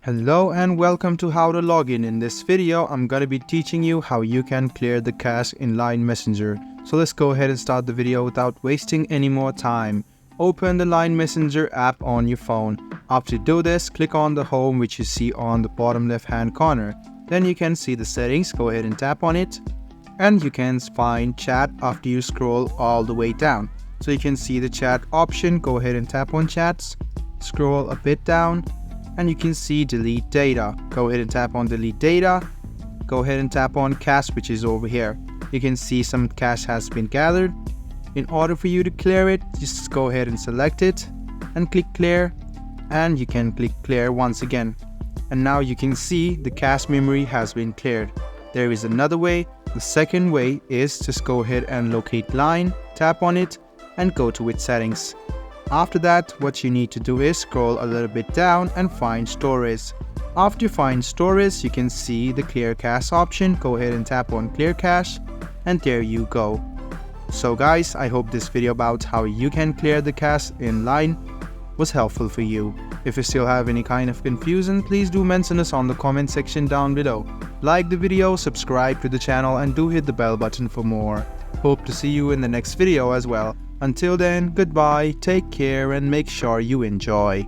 Hello and welcome to How to Login. In this video, I'm going to be teaching you how you can clear the cache in Line Messenger. So let's go ahead and start the video without wasting any more time. Open the Line Messenger app on your phone. After you do this, click on the home which you see on the bottom left hand corner. Then you can see the settings. Go ahead and tap on it. And you can find chat after you scroll all the way down. So you can see the chat option. Go ahead and tap on chats. Scroll a bit down. And you can see delete data. Go ahead and tap on delete data. Go ahead and tap on cache, which is over here. You can see some cache has been gathered. In order for you to clear it, just go ahead and select it and click clear, and you can click clear once again. And now you can see the cache memory has been cleared. There is another way. The second way is just go ahead and locate line, tap on it and go to its settings. After that, what you need to do is scroll a little bit down and find storage. After you find storage, you can see the clear cache option. Go ahead and tap on clear cache, and there you go. So guys, I hope this video about how you can clear the cache in Line was helpful for you. If you still have any kind of confusion, please do mention us on the comment section down below. Like the video, subscribe to the channel and do hit the bell button for more. Hope to see you in the next video as well. Until then, goodbye, take care and make sure you enjoy.